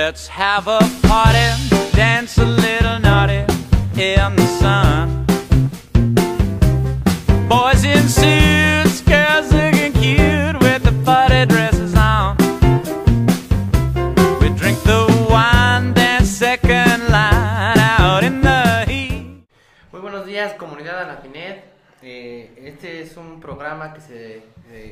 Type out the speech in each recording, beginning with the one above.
Let's have a party, dance a little naughty in the sun. Boys in suits, girls looking cute with the party dresses on. We drink the wine, dance second line out in the heat. Muy buenos días, comunidad Anafinet. Este es un programa que se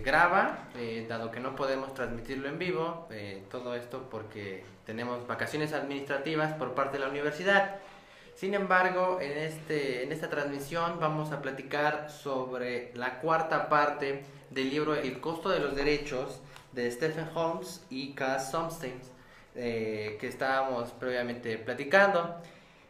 graba, dado que no podemos transmitirlo en vivo. Todo esto porque tenemos vacaciones administrativas por parte de la universidad. Sin embargo, en esta transmisión vamos a platicar sobre la cuarta parte del libro El costo de los derechos de Stephen Holmes y Cass Sunstein, que estábamos previamente platicando.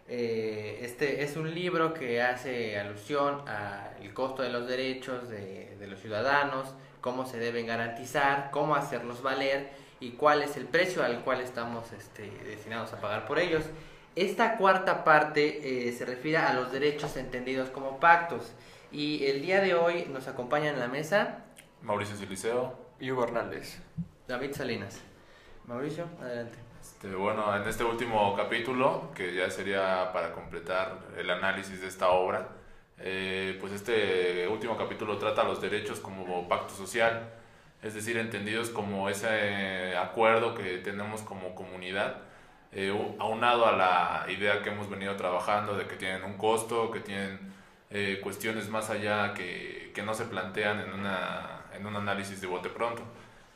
Este es un libro que hace alusión al costo de los derechos de los ciudadanos, cómo se deben garantizar, cómo hacerlos valer y cuál es el precio al cual estamos destinados a pagar por ellos. Esta cuarta parte se refiere a los derechos entendidos como pactos, y el día de hoy nos acompañan en la mesa Mauricio Siliceo y Hugo Hernández. David Salinas. Mauricio, adelante. Bueno, en este último capítulo, que ya sería para completar el análisis de esta obra, pues este último capítulo trata los derechos como pacto social, es decir, entendidos como ese acuerdo que tenemos como comunidad, aunado a la idea que hemos venido trabajando de que tienen un costo, que tienen cuestiones más allá que no se plantean en un análisis de bote pronto.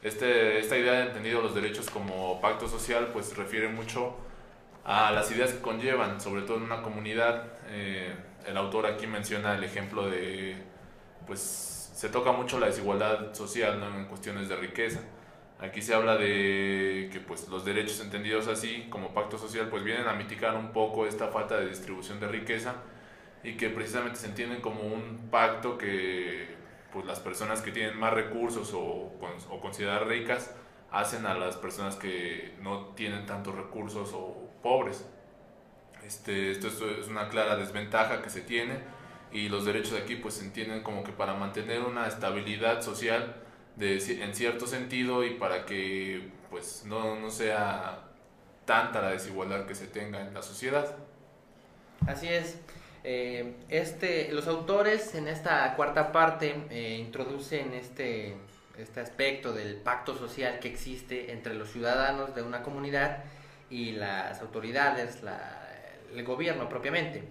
Esta idea de entendido los derechos como pacto social pues refiere mucho a las ideas que conllevan, sobre todo en una comunidad. El autor aquí menciona el ejemplo de, pues se toca mucho la desigualdad social, ¿no?, en cuestiones de riqueza. Aquí se habla de que pues los derechos entendidos así como pacto social pues vienen a mitigar un poco esta falta de distribución de riqueza, y que precisamente se entienden como un pacto que pues las personas que tienen más recursos o consideradas ricas hacen a las personas que no tienen tantos recursos o pobres. Esto es una clara desventaja que se tiene, y los derechos aquí pues se entienden como que para mantener una estabilidad social en cierto sentido, y para que pues no sea tanta la desigualdad que se tenga en la sociedad. Así es. Los autores en esta cuarta parte introducen este aspecto del pacto social que existe entre los ciudadanos de una comunidad y las autoridades, el gobierno propiamente.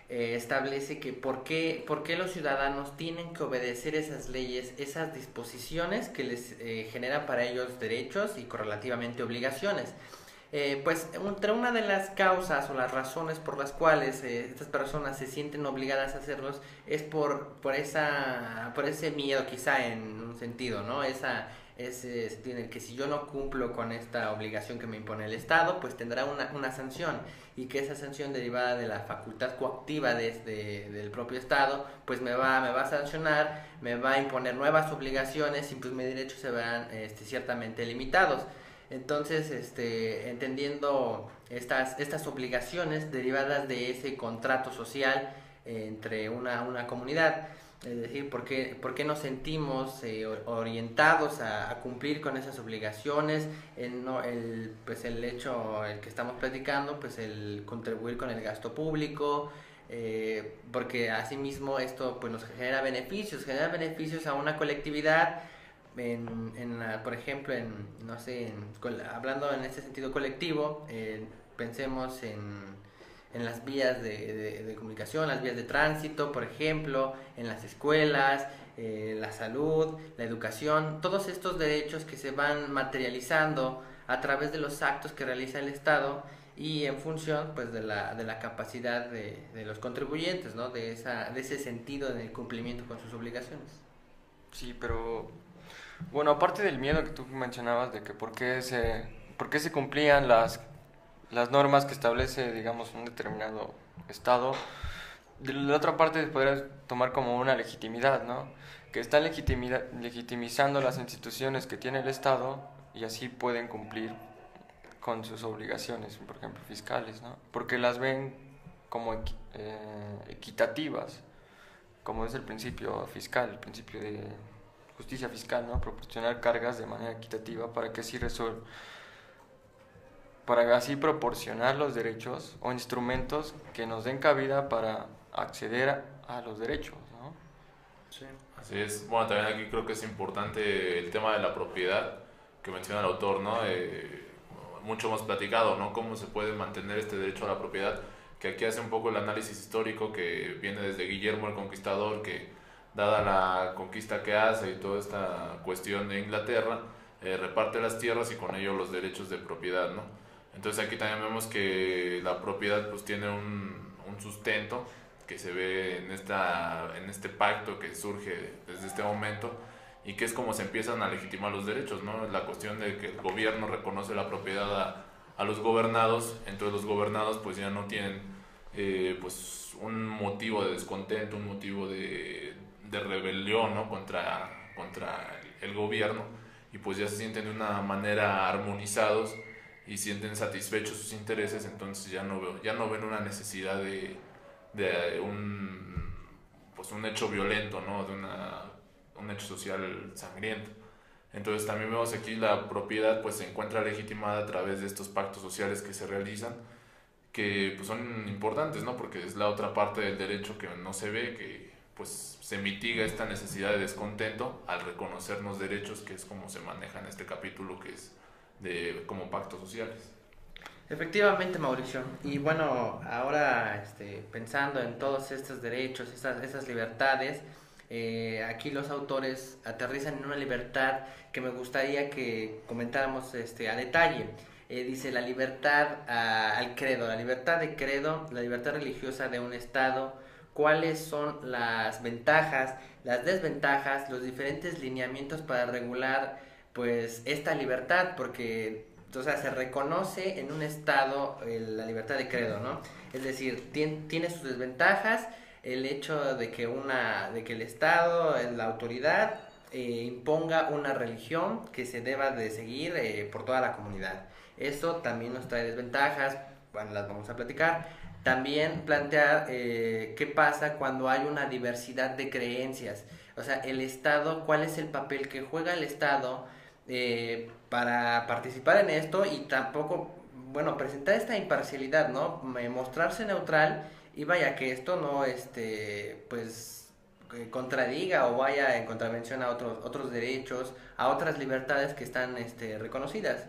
Establece que por qué los ciudadanos tienen que obedecer esas leyes, esas disposiciones que les generan para ellos derechos y correlativamente obligaciones. Pues entre una de las causas o las razones por las cuales estas personas se sienten obligadas a hacerlos es por ese miedo, quizá, en un sentido, ¿no? Ese sentido en el que si yo no cumplo con esta obligación que me impone el Estado, pues tendrá una sanción, y que esa sanción derivada de la facultad coactiva del propio Estado pues me va a sancionar, me va a imponer nuevas obligaciones, y pues mis derechos se verán ciertamente limitados. Entonces, entendiendo estas obligaciones derivadas de ese contrato social entre una comunidad, es decir, ¿por qué nos sentimos orientados a cumplir con esas obligaciones? El hecho, el que estamos platicando, pues el contribuir con el gasto público, porque asimismo esto pues nos genera beneficios a una colectividad. Por ejemplo, hablando en este sentido colectivo, pensemos en las vías de comunicación, las vías de tránsito, por ejemplo, en las escuelas, la salud, la educación, todos estos derechos que se van materializando a través de los actos que realiza el Estado, y en función pues de la capacidad de los contribuyentes, ¿no?, de ese sentido en el cumplimiento con sus obligaciones. Sí, pero bueno, aparte del miedo que tú mencionabas de que por qué se cumplían las normas que establece, digamos, un determinado estado, de la otra parte podrías tomar como una legitimidad, ¿no? Que están legitimizando las instituciones que tiene el Estado, y así pueden cumplir con sus obligaciones, por ejemplo, fiscales, ¿no? Porque las ven como equitativas, como es el principio fiscal, el principio de justicia fiscal, ¿no? Proporcionar cargas de manera equitativa para que así para así proporcionar los derechos o instrumentos que nos den cabida para acceder a los derechos, ¿no? Sí. Así es. Bueno, también aquí creo que es importante el tema de la propiedad que menciona el autor, ¿no? Mucho hemos platicado, ¿no? Cómo se puede mantener este derecho a la propiedad, que aquí hace un poco el análisis histórico que viene desde Guillermo el Conquistador, que dada la conquista que hace y toda esta cuestión de Inglaterra, reparte las tierras y con ello los derechos de propiedad, ¿no? Entonces aquí también vemos que la propiedad pues tiene un sustento que se ve en este pacto que surge desde este momento y que es como se empiezan a legitimar los derechos, ¿no? La cuestión de que el gobierno reconoce la propiedad a los gobernados, entonces los gobernados pues ya no tienen pues un motivo de descontento, un motivo de rebelión, ¿no? contra el gobierno, y pues ya se sienten de una manera armonizados y sienten satisfechos sus intereses, entonces ya no ven una necesidad de un hecho violento, ¿no? De un hecho social sangriento. Entonces también vemos aquí la propiedad pues se encuentra legitimada a través de estos pactos sociales que se realizan, que pues son importantes, ¿no? Porque es la otra parte del derecho que no se ve, que pues se mitiga esta necesidad de descontento al reconocernos derechos, que es como se maneja en este capítulo, que es como pactos sociales. Efectivamente, Mauricio. Y bueno, ahora pensando en todos estos derechos, esas libertades, aquí los autores aterrizan en una libertad que me gustaría que comentáramos a detalle. Dice la libertad al credo, la libertad de credo, la libertad religiosa de un Estado, cuáles son las ventajas, las desventajas, los diferentes lineamientos para regular pues esta libertad, porque o sea, se reconoce en un Estado la libertad de credo, ¿no? Es decir, tiene sus desventajas el hecho de que el Estado, la autoridad, imponga una religión que se deba de seguir por toda la comunidad. Eso también nos trae desventajas, bueno, las vamos a platicar. También plantear qué pasa cuando hay una diversidad de creencias. O sea, el Estado, ¿cuál es el papel que juega el Estado para participar en esto? Y tampoco, bueno, presentar esta imparcialidad, ¿no? Mostrarse neutral y vaya que esto no, pues, contradiga o vaya en contravención a otros derechos, a otras libertades que están reconocidas.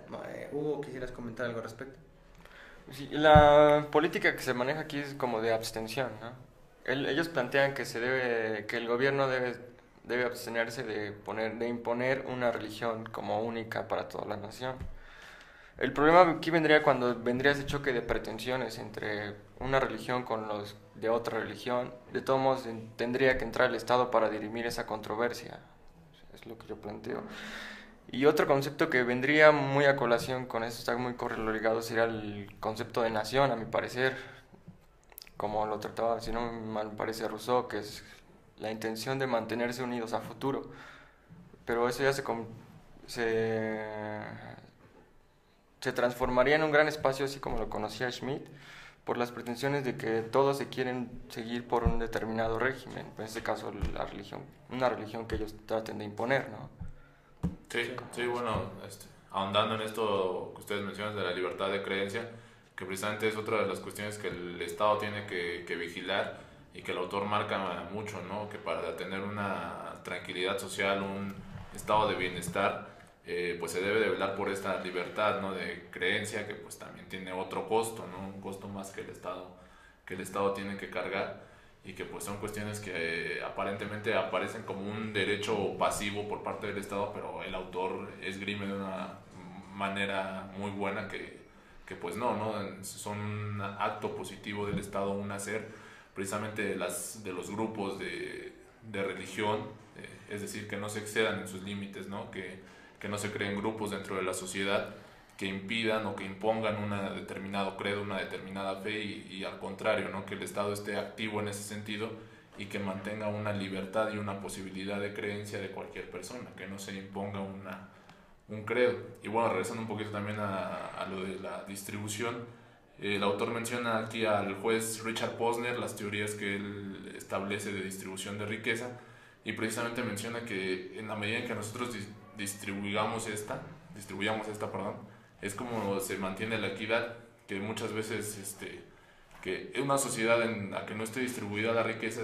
Hugo, ¿quisieras comentar algo al respecto? Sí, la política que se maneja aquí es como de abstención, ¿no? Ellos plantean que que el gobierno debe abstenerse de imponer una religión como única para toda la nación. El problema aquí vendría cuando vendría ese choque de pretensiones entre una religión con los de otra religión. De todos modos, tendría que entrar el Estado para dirimir esa controversia. Es lo que yo planteo. Y otro concepto que vendría muy a colación con eso, está muy correlacionado, sería el concepto de nación, a mi parecer, como lo trataba, si no mal parece, Rousseau, que es la intención de mantenerse unidos a futuro. Pero eso ya se transformaría en un gran espacio, así como lo conocía Schmitt, por las pretensiones de que todos se quieren seguir por un determinado régimen, en este caso la religión, una religión que ellos traten de imponer, ¿no? Sí, bueno, ahondando en esto que ustedes mencionan de la libertad de creencia, que precisamente es otra de las cuestiones que el Estado tiene que vigilar y que el autor marca mucho, ¿no? Que para tener una tranquilidad social, un estado de bienestar, pues se debe de velar por esta libertad, ¿no? De creencia, que pues también tiene otro costo, ¿no? Un costo más que el Estado tiene que cargar, y que pues son cuestiones que aparentemente aparecen como un derecho pasivo por parte del Estado, pero el autor esgrime de una manera muy buena que pues no, son un acto positivo del Estado, un hacer precisamente de los grupos de religión, es decir, que no se excedan en sus límites, ¿no? Que no se creen grupos dentro de la sociedad que impidan o que impongan un determinado credo, una determinada fe, y al contrario, ¿no? Que el Estado esté activo en ese sentido y que mantenga una libertad y una posibilidad de creencia de cualquier persona, que no se imponga un credo. Y bueno, regresando un poquito también a lo de la distribución, el autor menciona aquí al juez Richard Posner, las teorías que él establece de distribución de riqueza, y precisamente menciona que en la medida en que nosotros distribuyamos esta, es como se mantiene la equidad, que muchas veces que una sociedad en la que no esté distribuida la riqueza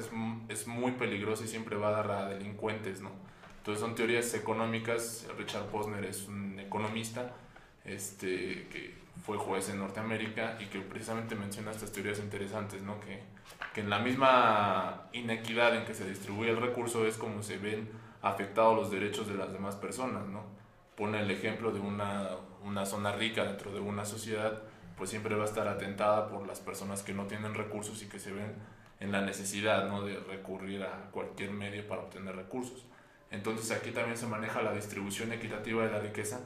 es muy peligrosa y siempre va a dar a delincuentes, ¿no? Entonces son teorías económicas. Richard Posner es un economista que fue juez en Norteamérica y que precisamente menciona estas teorías interesantes, ¿no? Que en la misma inequidad en que se distribuye el recurso es como se ven afectados los derechos de las demás personas, ¿no? Pone el ejemplo de una zona rica dentro de una sociedad, pues siempre va a estar atentada por las personas que no tienen recursos y que se ven en la necesidad, ¿no?, de recurrir a cualquier medio para obtener recursos. Entonces aquí también se maneja la distribución equitativa de la riqueza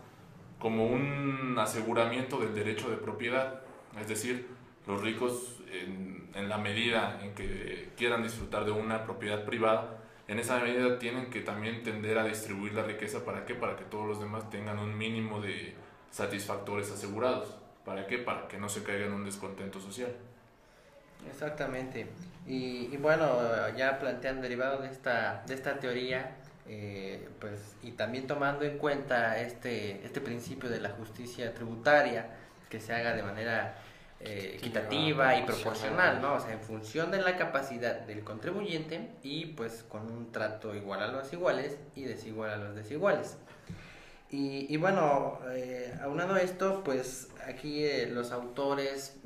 como un aseguramiento del derecho de propiedad, es decir, los ricos en la medida en que quieran disfrutar de una propiedad privada, en esa medida tienen que también tender a distribuir la riqueza. ¿Para qué? Para que todos los demás tengan un mínimo de satisfactores asegurados. ¿Para qué? Para que no se caiga en un descontento social. Exactamente. Y bueno, ya planteando derivado de esta teoría, pues, y también tomando en cuenta este principio de la justicia tributaria, que se haga de manera equitativa y proporcional, ¿no? O sea, en función de la capacidad del contribuyente y pues con un trato igual a los iguales y desigual a los desiguales. Y bueno, aunado a esto, pues aquí los autores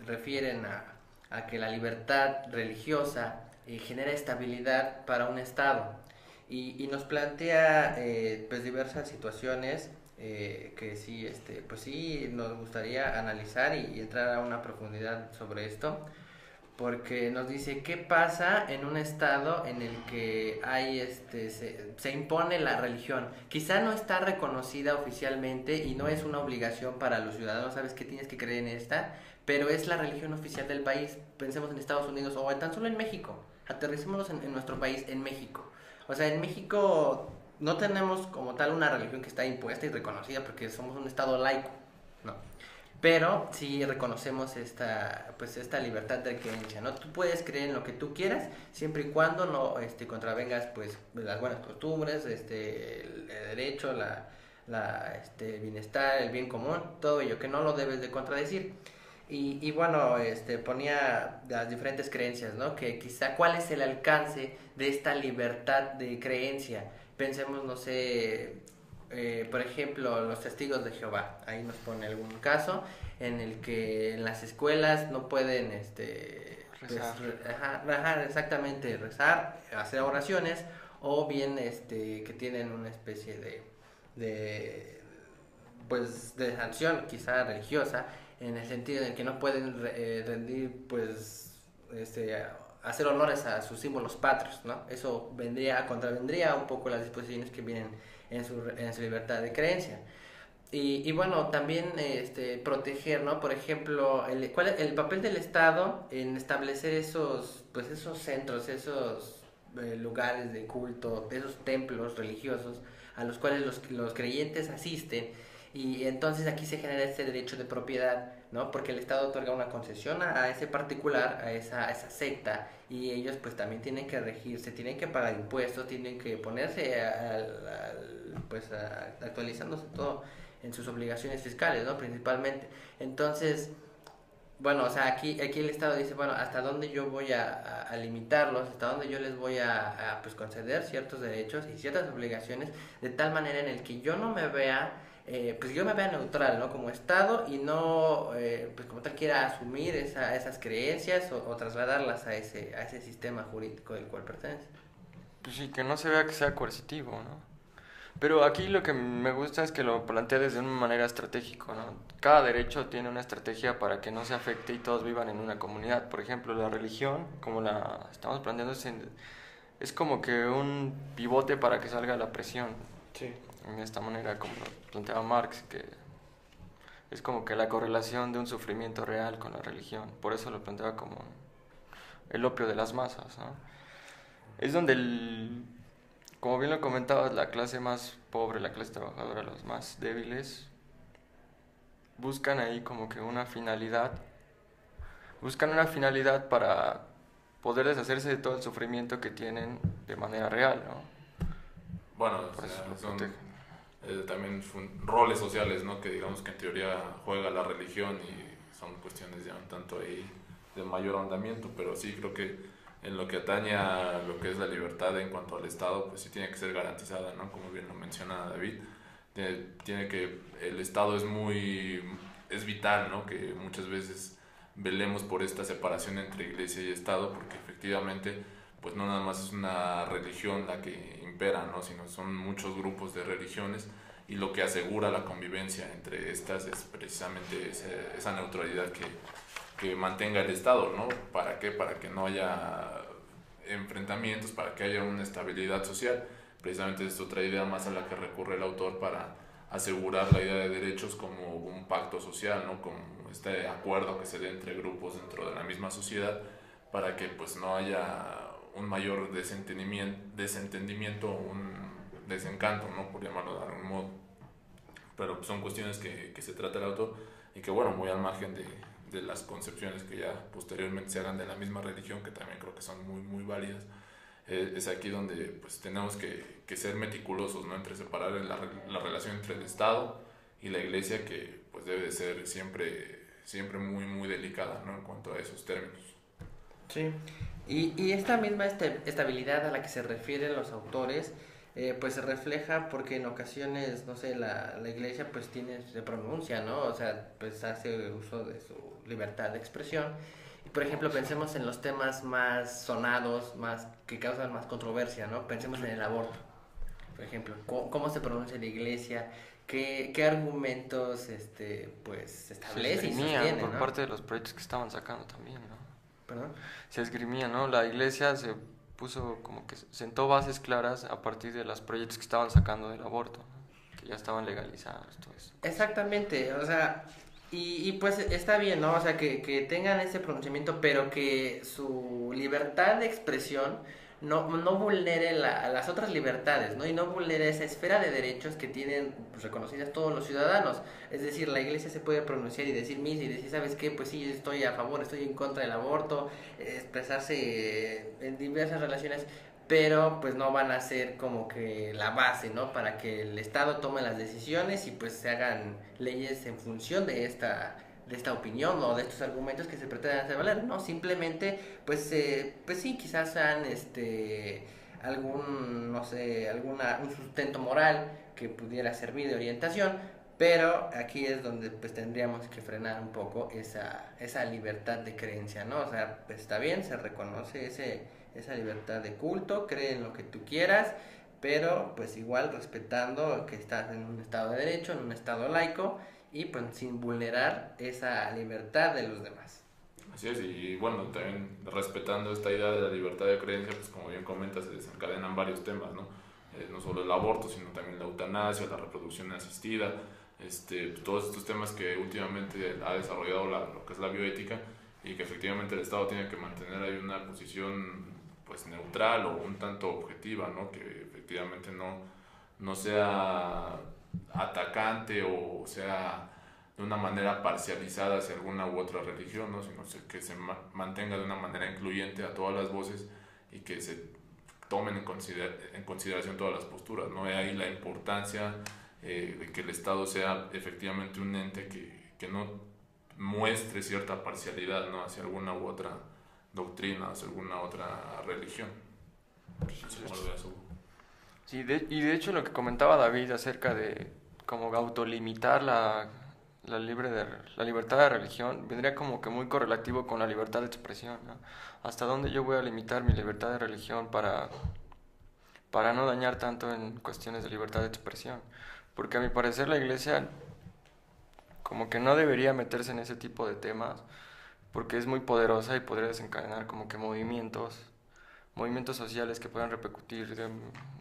refieren a que la libertad religiosa genera estabilidad para un Estado y nos plantea pues diversas situaciones que sí, pues sí nos gustaría analizar y entrar a una profundidad sobre esto, porque nos dice qué pasa en un estado en el que hay se impone la religión. Quizá no está reconocida oficialmente y no es una obligación para los ciudadanos, sabes que tienes que creer en esta, pero es la religión oficial del país. Pensemos en Estados Unidos o tan solo en México. Aterricémonos en nuestro país, en México. O sea, en México no tenemos como tal una religión que está impuesta y reconocida porque somos un estado laico, ¿no? Pero sí reconocemos esta libertad de creencia, ¿no? Tú puedes creer en lo que tú quieras, siempre y cuando no contravengas pues las buenas costumbres, el derecho, el bienestar, el bien común, todo ello, que no lo debes de contradecir. Y bueno, ponía las diferentes creencias, ¿no? Que quizá cuál es el alcance de esta libertad de creencia. Pensemos, no sé, por ejemplo, los testigos de Jehová. Ahí nos pone algún caso en el que en las escuelas no pueden rezar. Pues, exactamente, rezar, hacer oraciones, o bien que tienen una especie de pues de sanción quizá religiosa, en el sentido de que no pueden rendir pues hacer honores a sus símbolos patrios, ¿no? Eso contravendría un poco las disposiciones que vienen en su libertad de creencia. Y bueno, también proteger, ¿no? Por ejemplo, ¿cuál es el papel del Estado en establecer esos centros, esos lugares de culto, esos templos religiosos a los cuales los creyentes asisten? Y entonces aquí se genera este derecho de propiedad, ¿no? Porque el Estado otorga una concesión a ese particular, a esa secta, y ellos pues también tienen que regirse, tienen que pagar impuestos, tienen que ponerse actualizándose todo en sus obligaciones fiscales, ¿no? Principalmente. Entonces, bueno, o sea, aquí el Estado dice, bueno, hasta dónde yo voy a limitarlos, hasta dónde yo les voy a pues conceder ciertos derechos y ciertas obligaciones, de tal manera en el que yo no me vea pues yo me vea neutral, ¿no? Como Estado, y no pues como tal quiera asumir esas creencias o trasladarlas a ese sistema jurídico del cual pertenece. Pues sí, que no se vea que sea coercitivo, ¿no? Pero aquí lo que me gusta es que lo plantea desde una manera estratégica, ¿no? Cada derecho tiene una estrategia para que no se afecte y todos vivan en una comunidad. Por ejemplo, la religión, como la estamos planteando, es como que un pivote para que salga la presión. Sí. En esta manera, como lo planteaba Marx, que es como que la correlación de un sufrimiento real con la religión. Por eso lo planteaba como el opio de las masas, ¿no? Es donde, como bien lo comentabas, la clase más pobre, la clase trabajadora, los más débiles, buscan ahí como que una finalidad para poder deshacerse de todo el sufrimiento que tienen de manera real, ¿no? Bueno, Por eso lo son protegen. también roles sociales, ¿no? Que digamos que en teoría juega la religión y son cuestiones ya un tanto ahí de mayor ahondamiento, pero sí creo que en lo que atañe a lo que es la libertad en cuanto al Estado, pues sí tiene que ser garantizada, ¿no? Como bien lo menciona David, tiene que, el Estado es vital, ¿no? Que muchas veces velemos por esta separación entre iglesia y Estado, porque efectivamente pues no nada más es una religión la que impera, ¿no? Sino son muchos grupos de religiones, y lo que asegura la convivencia entre estas es precisamente esa neutralidad que mantenga el Estado, ¿no? ¿Para qué? Para que no haya enfrentamientos, para que haya una estabilidad social. Precisamente es otra idea más a la que recurre el autor para asegurar la idea de derechos como un pacto social, ¿no? Como este acuerdo que se dé entre grupos dentro de la misma sociedad, para que pues no haya un mayor desentendimiento, un desencanto, ¿no? Por llamarlo de algún modo. Pero son cuestiones que se trata el autor, y que bueno, muy al margen de las concepciones que ya posteriormente se hagan de la misma religión, que también creo que son muy válidas. Es aquí donde pues tenemos que ser meticulosos, ¿no? Entre separar la relación entre el Estado y la Iglesia, que pues debe de ser siempre muy delicada, ¿no? En cuanto a esos términos. Sí, y esta misma estabilidad a la que se refieren los autores, pues se refleja porque en ocasiones, no sé, la iglesia pues se pronuncia, ¿no? O sea, pues hace uso de su libertad de expresión. Y por ejemplo, pensemos en los temas más sonados, que causan más controversia, ¿no? Pensemos en el aborto, por ejemplo, cómo se pronuncia la iglesia, qué argumentos pues se establece y sostiene, por ¿no? parte de los proyectos que estaban sacando también, ¿no? ¿Perdón? Se esgrimía, ¿no? La iglesia se puso como que sentó bases claras a partir de los proyectos que estaban sacando del aborto, ¿no? Que ya estaban legalizados, todo eso. Exactamente, o sea, y pues está bien, ¿no? O sea, que tengan ese pronunciamiento, pero que su libertad de expresión no vulnere las otras libertades, ¿no? Y no vulnere esa esfera de derechos que tienen pues, reconocidas todos los ciudadanos. Es decir, la iglesia se puede pronunciar y decir misa y decir, ¿sabes qué? Pues sí, estoy a favor, estoy en contra del aborto, expresarse en diversas relaciones, pero pues no van a ser como que la base, ¿no? Para que el Estado tome las decisiones y pues se hagan leyes en función de esta opinión o de estos argumentos que se pretenden hacer valer, ¿no? Simplemente, pues sí, quizás sean no sé, un sustento moral que pudiera servir de orientación, pero aquí es donde pues tendríamos que frenar un poco esa libertad de creencia, ¿no? O sea, pues está bien, se reconoce esa libertad de culto, cree en lo que tú quieras, pero pues igual respetando que estás en un estado de derecho, en un estado laico, y pues sin vulnerar esa libertad de los demás. Así es, y bueno, también respetando esta idea de la libertad de creencia, pues como bien comentas, se desencadenan varios temas, ¿no? No solo el aborto, sino también la eutanasia, la reproducción asistida, todos estos temas que últimamente ha desarrollado lo que es la bioética, y que efectivamente el Estado tiene que mantener ahí una posición pues neutral o un tanto objetiva, ¿no? Que efectivamente no sea atacante o sea de una manera parcializada hacia alguna u otra religión, ¿no? Sino que se mantenga de una manera incluyente a todas las voces, y que se tomen en consideración todas las posturas, ¿no? Hay ahí la importancia de que el Estado sea efectivamente un ente que no muestre cierta parcialidad, ¿no? Hacia alguna u otra doctrina, hacia alguna otra religión. Sí, y de hecho lo que comentaba David acerca de como autolimitar la libertad de religión vendría como que muy correlativo con la libertad de expresión, ¿no? ¿Hasta dónde yo voy a limitar mi libertad de religión para no dañar tanto en cuestiones de libertad de expresión? Porque a mi parecer la iglesia como que no debería meterse en ese tipo de temas, porque es muy poderosa y podría desencadenar como que movimientos sociales que puedan repercutir de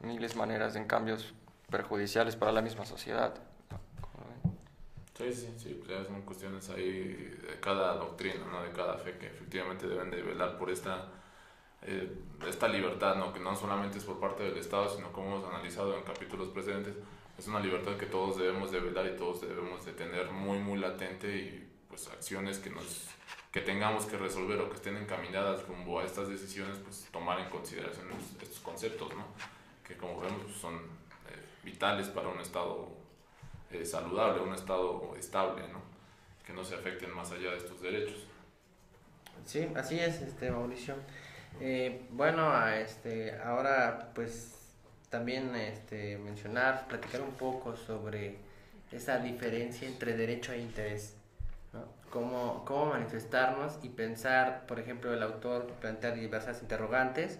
miles de maneras en cambios perjudiciales para la misma sociedad. Sí, pues ya son cuestiones ahí de cada doctrina, ¿no? De cada fe, que efectivamente deben de velar por esta libertad, ¿no? Que no solamente es por parte del Estado, sino como hemos analizado en capítulos precedentes, es una libertad que todos debemos de velar y todos debemos de tener muy latente, y pues acciones que tengamos que resolver o que estén encaminadas rumbo a estas decisiones, pues tomar en consideración estos conceptos, ¿no? Que como vemos pues, son vitales para un estado saludable, un estado estable, ¿no? Que no se afecten más allá de estos derechos. Sí, así es, Mauricio. Bueno, ahora pues también platicar un poco sobre esa diferencia entre derecho e interés, ¿no? Cómo manifestarnos y pensar. Por ejemplo, el autor plantea diversas interrogantes.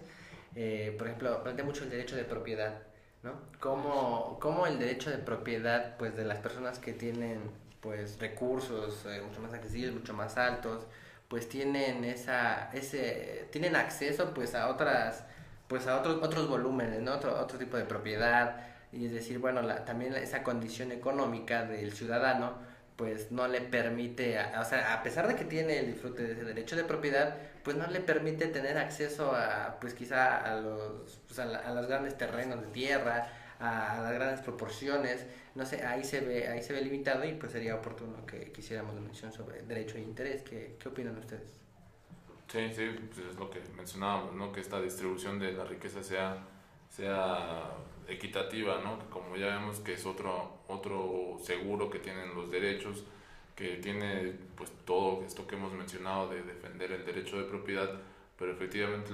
Por ejemplo, plantea mucho el derecho de propiedad, ¿no? Cómo el derecho de propiedad, pues, de las personas que tienen, pues, recursos mucho más accesibles, mucho más altos, pues tienen tienen acceso, pues, a otros volúmenes, ¿no? Otro tipo de propiedad. Y es decir, bueno, también esa condición económica del ciudadano, pues no le permite, o sea, a pesar de que tiene el disfrute de ese derecho de propiedad, pues no le permite tener acceso a, pues quizá a los grandes terrenos de tierra, a las grandes proporciones. No sé, ahí se ve limitado, y pues sería oportuno que quisiéramos una mención sobre derecho e interés. ¿Qué opinan ustedes? Sí, pues es lo que mencionábamos, ¿no? Que esta distribución de la riqueza sea equitativa, ¿no? Que como ya vemos que es otro seguro que tienen los derechos, que tiene pues todo esto que hemos mencionado de defender el derecho de propiedad, pero efectivamente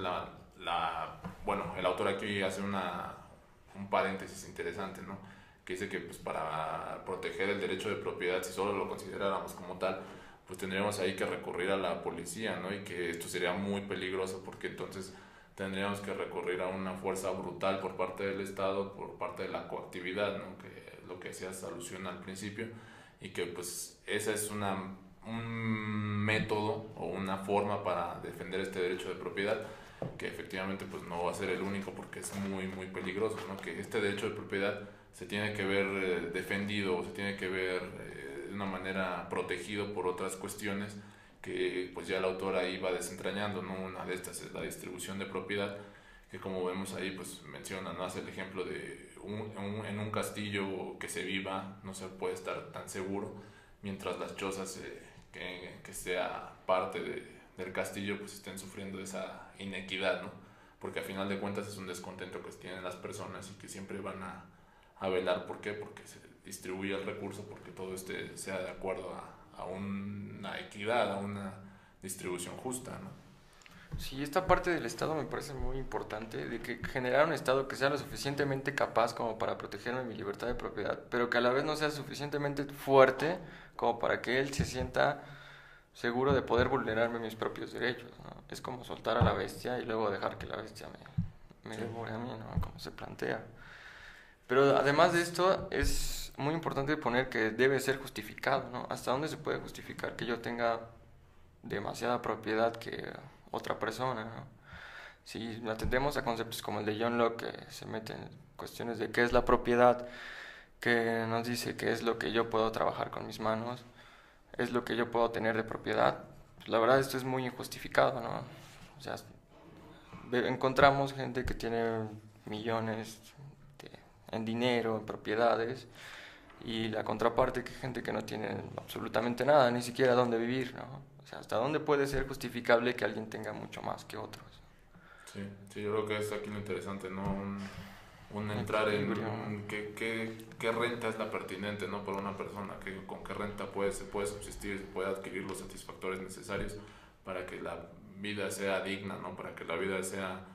bueno, el autor aquí hace un paréntesis interesante, ¿no? Que dice que pues para proteger el derecho de propiedad, si solo lo consideráramos como tal, pues tendríamos ahí que recurrir a la policía, ¿no? Y que esto sería muy peligroso, porque entonces tendríamos que recurrir a una fuerza brutal por parte del Estado, por parte de la coactividad, ¿no? Que es lo que hacías alusión al principio, y que pues esa es un método o una forma para defender este derecho de propiedad, que efectivamente pues no va a ser el único, porque es muy muy peligroso, ¿no? Que este derecho de propiedad se tiene que ver defendido, o se tiene que ver de una manera protegido por otras cuestiones que pues ya el autor ahí va desentrañando, ¿no? Una de estas es la distribución de propiedad, que como vemos ahí pues menciona, ¿no? Hace el ejemplo de en un castillo que se viva no se puede estar tan seguro, mientras las chozas que sea parte del castillo pues estén sufriendo esa inequidad, ¿no? Porque a final de cuentas es un descontento que tienen las personas, y que siempre van a velar. ¿Por qué? Porque se distribuye el recurso, porque todo sea de acuerdo a una equidad, a una distribución justa, ¿no? Sí, esta parte del Estado me parece muy importante, de que generar un Estado que sea lo suficientemente capaz como para protegerme mi libertad de propiedad, pero que a la vez no sea suficientemente fuerte como para que él se sienta seguro de poder vulnerarme mis propios derechos, ¿no? Es como soltar a la bestia y luego dejar que la bestia me devore a mí, ¿no? Como se plantea. Pero además de esto, es muy importante poner que debe ser justificado, ¿no? ¿Hasta dónde se puede justificar que yo tenga demasiada propiedad que otra persona, ¿no? Si atendemos a conceptos como el de John Locke, que se meten en cuestiones de qué es la propiedad, que nos dice qué es lo que yo puedo trabajar con mis manos, es lo que yo puedo tener de propiedad, pues la verdad esto es muy injustificado, ¿no? O sea, encontramos gente que tiene millones en dinero, en propiedades, y la contraparte, que gente que no tiene absolutamente nada, ni siquiera dónde vivir, ¿no? O sea, ¿hasta dónde puede ser justificable que alguien tenga mucho más que otros? Sí, yo creo que es aquí lo interesante, ¿no? Un entrar en qué renta es la pertinente, ¿no? Para una persona, con qué renta se puede subsistir, se puede adquirir los satisfactores necesarios para que la vida sea digna, ¿no? Para que la vida sea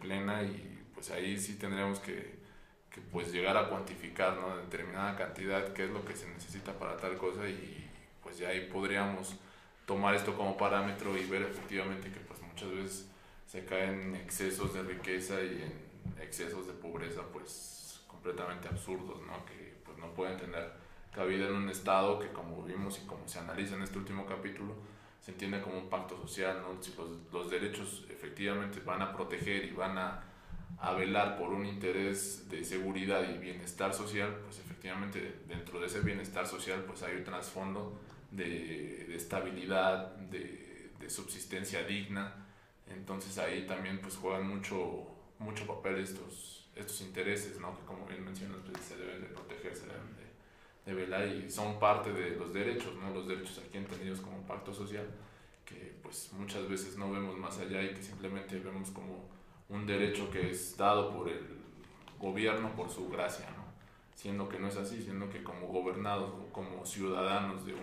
plena, y pues ahí sí tendríamos que pues llegar a cuantificar, ¿no? Determinada cantidad, qué es lo que se necesita para tal cosa, y pues ya ahí podríamos tomar esto como parámetro y ver efectivamente que pues muchas veces se caen excesos de riqueza y en excesos de pobreza pues completamente absurdos, ¿no? Que pues no pueden tener cabida en un estado que, como vimos y como se analiza en este último capítulo, se entiende como un pacto social, ¿no? Si los derechos efectivamente van a proteger y van a velar por un interés de seguridad y bienestar social, pues efectivamente dentro de ese bienestar social pues hay un trasfondo de estabilidad, de subsistencia digna. Entonces ahí también pues juegan mucho papel estos intereses, ¿no? Que como bien mencionas pues se deben de proteger, se deben de velar, y son parte de los derechos, ¿no? Los derechos aquí entendidos como pacto social, que pues muchas veces no vemos más allá, y que simplemente vemos como un derecho que es dado por el gobierno por su gracia, ¿no? siendo que no es así, siendo que como gobernados, como ciudadanos de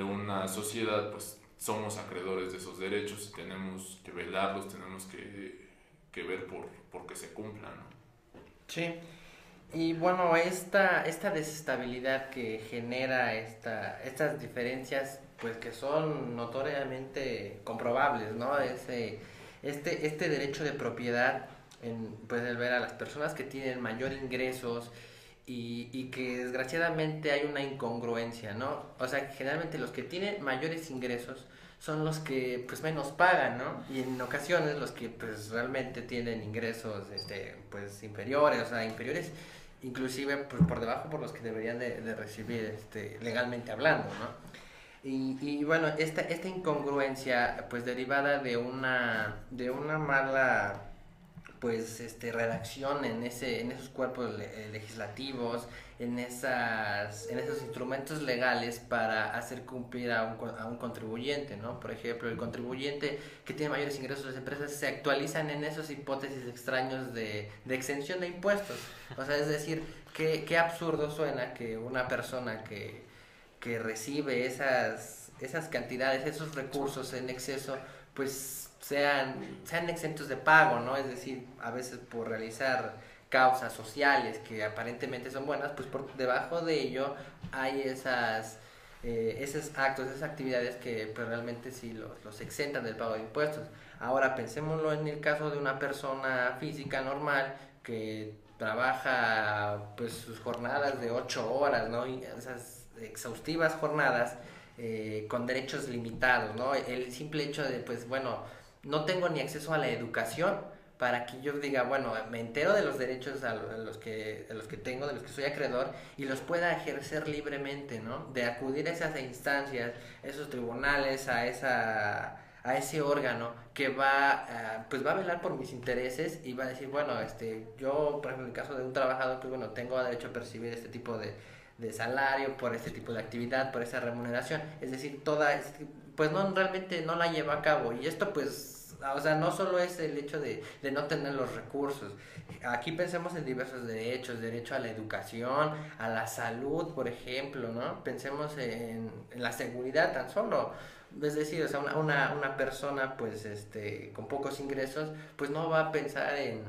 una sociedad, pues somos acreedores de esos derechos y tenemos que velarlos, tenemos que ver por que se cumplan, ¿no? Sí. Y bueno, esta desestabilidad que genera estas diferencias, pues que son notoriamente comprobables, ¿no? Este derecho de propiedad, pues el ver a las personas que tienen mayor ingresos y que desgraciadamente hay una incongruencia, ¿no? O sea, que generalmente los que tienen mayores ingresos son los que pues menos pagan, ¿no? Y en ocasiones los que pues realmente tienen ingresos pues inferiores, o sea, inferiores inclusive pues, por debajo por los que deberían de recibir legalmente hablando, ¿no? Y bueno, esta incongruencia pues derivada de una mala pues redacción en esos cuerpos legislativos, en esos instrumentos legales para hacer cumplir a un contribuyente, ¿no? Por ejemplo, el contribuyente que tiene mayores ingresos, las empresas se actualizan en esas hipótesis extraños de exención de impuestos. O sea, es decir, qué absurdo suena que una persona que recibe esas cantidades, esos recursos en exceso, pues sean exentos de pago, ¿no? Es decir, a veces por realizar causas sociales que aparentemente son buenas, pues por debajo de ello hay esos actos, esas actividades que pues, realmente sí los exentan del pago de impuestos. Ahora pensémoslo en el caso de una persona física normal que trabaja pues sus jornadas de 8 horas, ¿no? Y esas exhaustivas jornadas con derechos limitados, ¿no? El simple hecho de, pues bueno, no tengo ni acceso a la educación para que yo diga, bueno, me entero de los derechos a los que tengo, de los que soy acreedor y los pueda ejercer libremente, ¿no? De acudir a esas instancias, a esos tribunales, a ese órgano que pues va a velar por mis intereses y va a decir, bueno, yo, por ejemplo, en el caso de un trabajador, pues bueno, tengo derecho a percibir este tipo de salario por este tipo de actividad, por esa remuneración, es decir, pues no, realmente no la lleva a cabo y esto pues, o sea, no solo es el hecho de no tener los recursos, aquí pensemos en diversos derechos, derecho a la educación, a la salud, por ejemplo, ¿no? Pensemos en la seguridad tan solo, es decir, o sea, una persona pues con pocos ingresos, pues no va a pensar en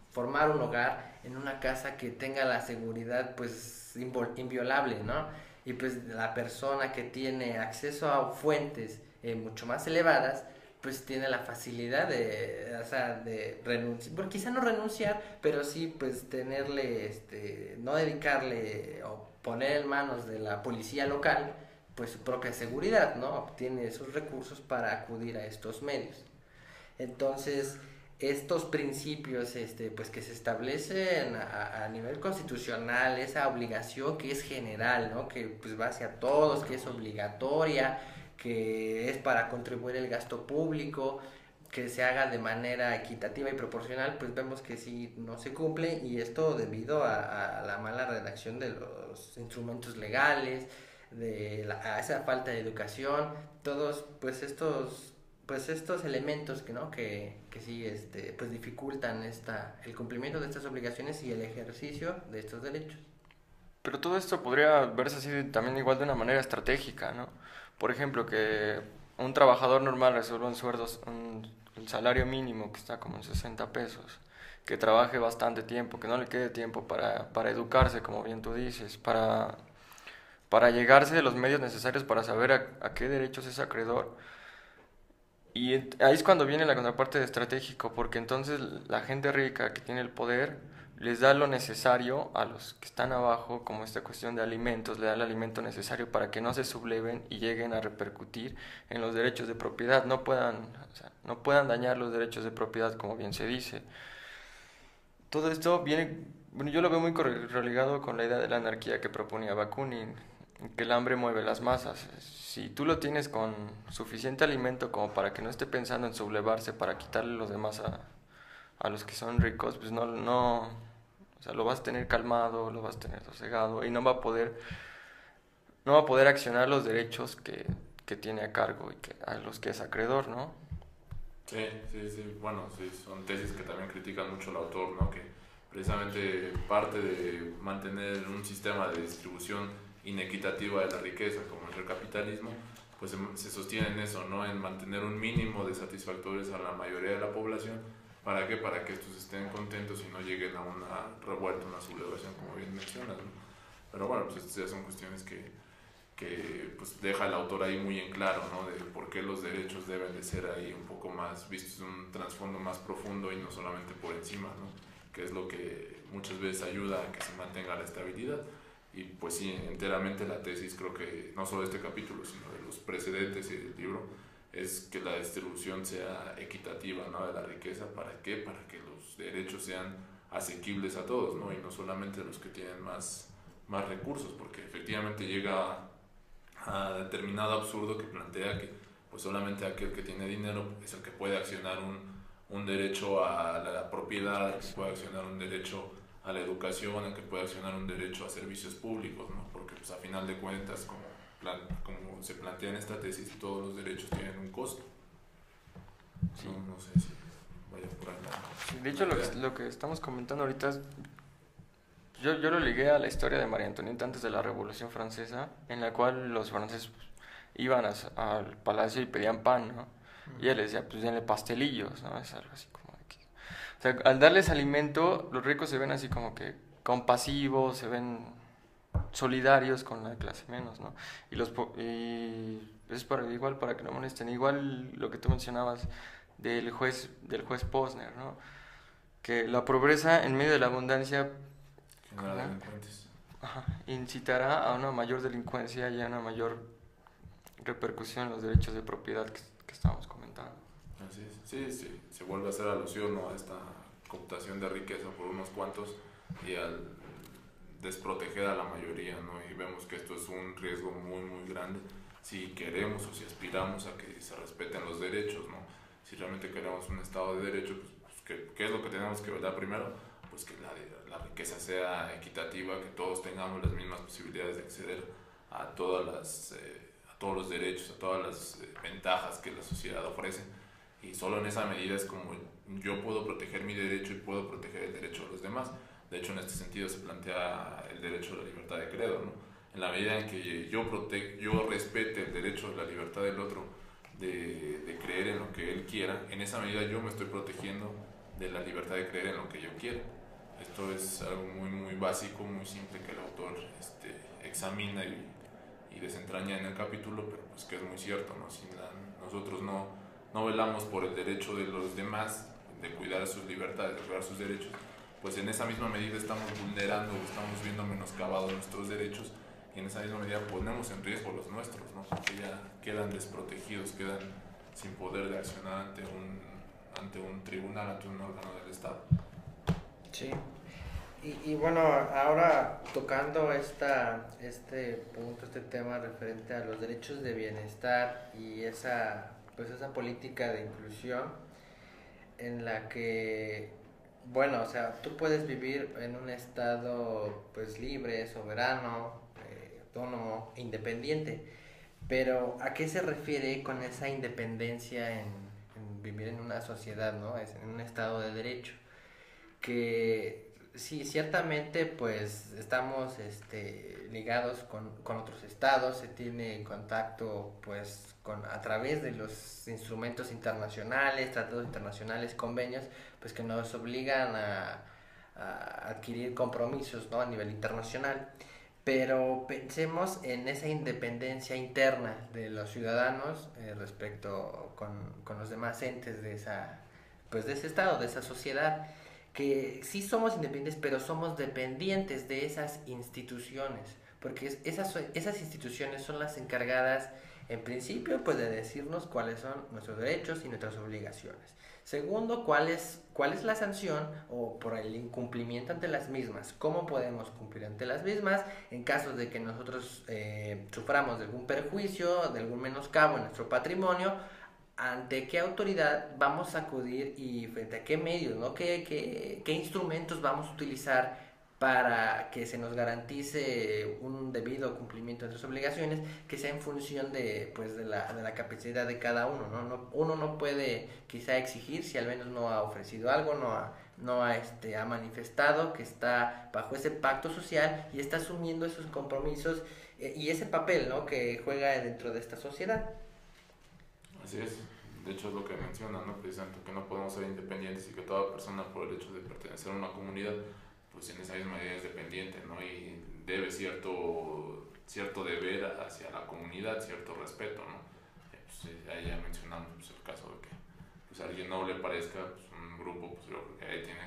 formar un hogar en una casa que tenga la seguridad pues inviolable, ¿no? Y pues la persona que tiene acceso a fuentes mucho más elevadas, pues tiene la facilidad de renunciar, bueno, quizá no renunciar, pero sí pues tenerle, no dedicarle o poner en manos de la policía local pues su propia seguridad, ¿no? Obtiene esos recursos para acudir a estos medios. Entonces, estos principios pues que se establecen a nivel constitucional, esa obligación que es general, ¿no? Que pues va hacia todos, que es obligatoria, que es para contribuir el gasto público, que se haga de manera equitativa y proporcional, pues vemos que sí no se cumple y esto debido a la mala redacción de los instrumentos legales, a esa falta de educación, todos pues estos elementos que sí pues dificultan el cumplimiento de estas obligaciones y el ejercicio de estos derechos. Pero todo esto podría verse así también igual de una manera estratégica, ¿no? Por ejemplo, que un trabajador normal reciba el salario mínimo que está como en 60 pesos, que trabaje bastante tiempo, que no le quede tiempo para educarse, como bien tú dices, para llegarse de los medios necesarios para saber a qué derechos es acreedor. Y ahí es cuando viene la contraparte de estratégico, porque entonces la gente rica que tiene el poder les da lo necesario a los que están abajo, como esta cuestión de alimentos, le da el alimento necesario para que no se subleven y lleguen a repercutir en los derechos de propiedad, no puedan dañar los derechos de propiedad, como bien se dice. Todo esto viene, bueno, yo lo veo muy religado con la idea de la anarquía que proponía Bakunin, que el hambre mueve las masas. Si tú lo tienes con suficiente alimento como para que no esté pensando en sublevarse para quitarle los demás a los que son ricos, pues no, o sea, lo vas a tener calmado, lo vas a tener sosegado y no va a poder accionar los derechos que tiene a cargo y a los que es acreedor, ¿no? Sí, bueno, sí, son tesis que también critican mucho el autor, ¿no? Que precisamente parte de mantener un sistema de distribución inequitativa de la riqueza como es el capitalismo, pues se sostiene en eso, ¿no? En mantener un mínimo de satisfactores a la mayoría de la población. ¿Para qué? Para que estos estén contentos y no lleguen a una revuelta, una sublevación, como bien mencionas, ¿no? Pero bueno, pues estas ya son cuestiones que pues deja el autor ahí muy en claro, ¿no? De por qué los derechos deben de ser ahí un poco más vistos en un trasfondo más profundo y no solamente por encima, ¿no? Que es lo que muchas veces ayuda a que se mantenga la estabilidad. Y pues sí, enteramente la tesis, creo que no solo de este capítulo, sino de los precedentes y del libro, es que la distribución sea equitativa, ¿no? De la riqueza. ¿Para qué? Para que los derechos sean asequibles a todos, ¿no? Y no solamente a los que tienen más recursos, porque efectivamente llega a determinado absurdo que plantea que pues solamente aquel que tiene dinero es el que puede accionar un derecho a la propiedad, el que puede accionar un derecho a la educación, el que puede accionar un derecho a servicios públicos, ¿no? Porque pues a final de cuentas, como se plantea en esta tesis, todos los derechos tienen un costo. Sí. No sé si vaya por ahí. Sí, de hecho, lo que estamos comentando ahorita es, yo lo ligué a la historia de María Antonieta antes de la Revolución Francesa, en la cual los franceses pues, iban al palacio y pedían pan, ¿no? Y ella les decía, pues denle pastelillos, ¿no? Es algo así como de que... O sea, al darles alimento, los ricos se ven así como que compasivos, se ven solidarios con la clase menos, ¿no? Y es igual para que no molesten. Igual lo que tú mencionabas del juez Posner, ¿no? Que la pobreza en medio de la abundancia Generar delincuentes. incitará a una mayor delincuencia y a una mayor repercusión en los derechos de propiedad que estábamos comentando. Así es. Sí, se vuelve a hacer alusión, ¿no? A esta cooptación de riqueza por unos cuantos y al desproteger a la mayoría, ¿no? Y vemos que esto es un riesgo muy, muy grande si queremos o si aspiramos a que se respeten los derechos, ¿no? Si realmente queremos un Estado de Derecho, pues ¿qué es lo que tenemos que velar primero? Pues que la riqueza sea equitativa, que todos tengamos las mismas posibilidades de acceder a todos los derechos, a todas las ventajas que la sociedad ofrece. Y solo en esa medida es como yo puedo proteger mi derecho y puedo proteger el derecho de los demás. De hecho, en este sentido se plantea el derecho a la libertad de credo, ¿no? En la medida en que yo respete el derecho de la libertad del otro de creer en lo que él quiera, en esa medida yo me estoy protegiendo de la libertad de creer en lo que yo quiero. Esto es algo muy, muy básico, muy simple que el autor examina y desentraña en el capítulo, pero pues que es muy cierto, ¿no? Si nosotros no velamos por el derecho de los demás, de cuidar sus libertades, de cuidar sus derechos, pues en esa misma medida estamos vulnerando, estamos viendo menoscabados nuestros derechos y en esa misma medida ponemos en riesgo los nuestros, ¿no? Porque ya quedan desprotegidos, quedan sin poder de accionar ante un tribunal, ante un órgano del Estado. Sí. Y bueno, ahora tocando este punto, este tema referente a los derechos de bienestar y esa política de inclusión en la que, bueno, o sea, tú puedes vivir en un estado pues libre, soberano, autónomo, independiente, pero ¿a qué se refiere con esa independencia en vivir en una sociedad, ¿no? En un estado de derecho? Que sí, ciertamente pues estamos ligados con otros estados, se tiene contacto pues a través de los instrumentos internacionales, tratados internacionales, convenios, pues que nos obligan a adquirir compromisos, ¿no? A nivel internacional. Pero pensemos en esa independencia interna de los ciudadanos respecto con los demás entes de ese estado, de esa sociedad, que sí somos independientes, pero somos dependientes de esas instituciones, porque esas instituciones son las encargadas, en principio, pues de decirnos cuáles son nuestros derechos y nuestras obligaciones. Segundo, cuál es la sanción o por el incumplimiento ante las mismas. ¿Cómo podemos cumplir ante las mismas en caso de que nosotros suframos de algún perjuicio, de algún menoscabo en nuestro patrimonio? ¿Ante qué autoridad vamos a acudir y frente a qué medios, ¿no? ¿Qué instrumentos vamos a utilizar para que se nos garantice un debido cumplimiento de nuestras obligaciones, que sea en función de la capacidad de cada uno, ¿no? Uno no puede quizá exigir si al menos no ha ofrecido algo, no no ha, ha manifestado que está bajo ese pacto social y está asumiendo esos compromisos y ese papel, ¿no?, que juega dentro de esta sociedad. Así es. De hecho es lo que menciona, ¿no?, precisamente que no podemos ser independientes y que toda persona, por el hecho de pertenecer a una comunidad, pues en esa misma medida es dependiente, ¿no?, y debe cierto deber hacia la comunidad, cierto respeto, ¿no? Pues ahí ya mencionamos pues, el caso de que pues, a alguien no le parezca pues, un grupo, pues yo creo que ahí tiene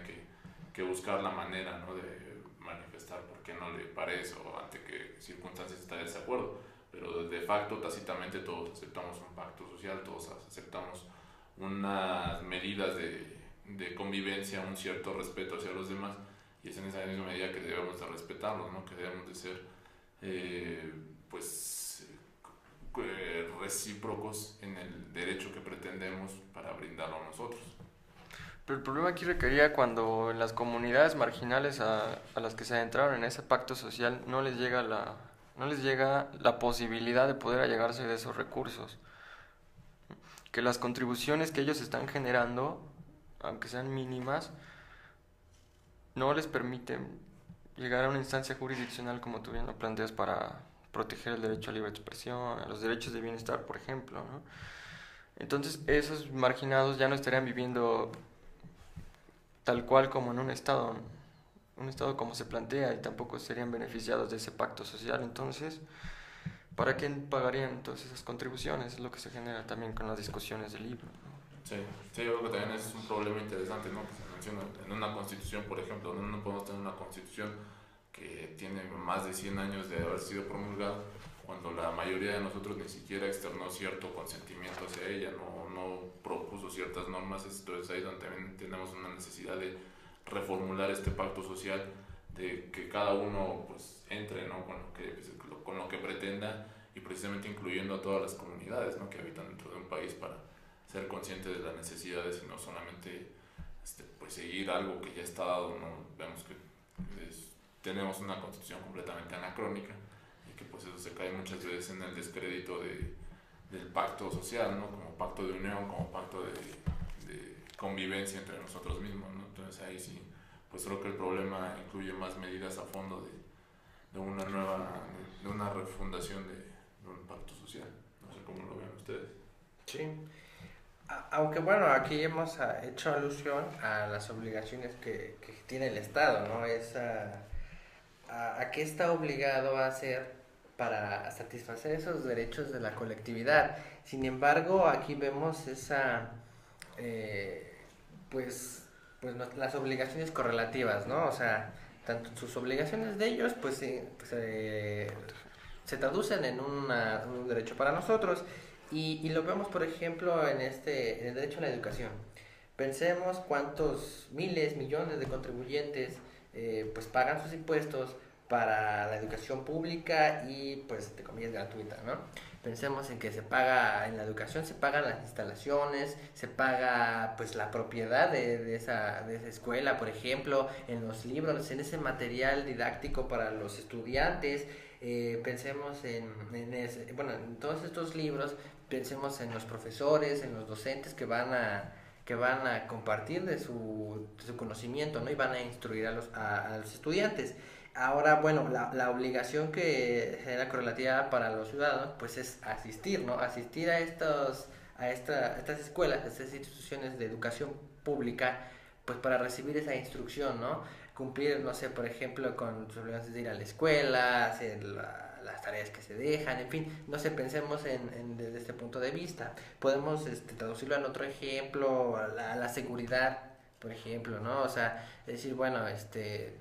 que buscar la manera, ¿no?, de manifestar por qué no le parece o ante qué circunstancias está de desacuerdo. Pero de facto, tácitamente, todos aceptamos un pacto social, todos aceptamos unas medidas de convivencia, un cierto respeto hacia los demás, y es en esa misma medida que debemos de respetarlos, ¿no?, que debemos de ser recíprocos en el derecho que pretendemos para brindarlo a nosotros. Pero el problema aquí requería cuando en las comunidades marginales a las que se adentraron en ese pacto social no les llega la posibilidad de poder allegarse de esos recursos. Que las contribuciones que ellos están generando, aunque sean mínimas, no les permiten llegar a una instancia jurisdiccional, como tú bien lo planteas, para proteger el derecho a libre expresión, a los derechos de bienestar, por ejemplo, ¿no? Entonces, esos marginados ya no estarían viviendo tal cual como en un estado como se plantea, y tampoco serían beneficiados de ese pacto social. Entonces, ¿para quién pagarían entonces esas contribuciones? Es lo que se genera también con las discusiones del libro, ¿no? Sí, yo creo que también es un problema interesante, ¿no?, que se menciona en una constitución, por ejemplo, no podemos tener una constitución que tiene más de 100 años de haber sido promulgada, cuando la mayoría de nosotros ni siquiera externó cierto consentimiento hacia ella, no propuso ciertas normas. Entonces ahí es donde también tenemos una necesidad de reformular este pacto social, de que cada uno pues entre, ¿no?, con lo que pretenda, y precisamente incluyendo a todas las comunidades, ¿no?, que habitan dentro de un país, para ser conscientes de las necesidades y no solamente pues seguir algo que ya está dado, ¿no? Vemos que tenemos una constitución completamente anacrónica y que pues eso se cae muchas veces en el descrédito del pacto social, ¿no?, como pacto de unión, como pacto de convivencia entre nosotros mismos, ¿no? Entonces ahí sí, pues creo que el problema incluye más medidas a fondo de una refundación de un pacto social. No sé cómo lo ven ustedes. Sí. Aunque bueno, aquí hemos hecho alusión a las obligaciones que tiene el Estado, ¿no? Es a qué está obligado a hacer para satisfacer esos derechos de la colectividad. Sin embargo, aquí vemos las obligaciones correlativas, ¿no? O sea, tanto sus obligaciones de ellos, pues se traducen en un derecho para nosotros. Y lo vemos, por ejemplo, en el derecho a la educación. Pensemos cuántos miles, millones de contribuyentes pues pagan sus impuestos para la educación pública y, pues, entre comillas, gratuita, ¿no? Pensemos en que en la educación se pagan las instalaciones, se paga pues la propiedad de esa escuela, por ejemplo, en los libros, en ese material didáctico para los estudiantes. Pensemos en todos estos libros, pensemos en los profesores, en los docentes que van a compartir de su conocimiento, ¿no?, y van a instruir a los estudiantes. Ahora, bueno, la obligación que genera correlativa para los ciudadanos, pues es asistir, ¿no? Asistir a estas escuelas, a estas instituciones de educación pública, pues para recibir esa instrucción, ¿no? Cumplir, no sé, por ejemplo, con sus obligaciones de ir a la escuela, hacer las tareas que se dejan, en fin, no sé, pensemos desde este punto de vista. Podemos traducirlo en otro ejemplo, a la seguridad, por ejemplo, ¿no? O sea, es decir, bueno,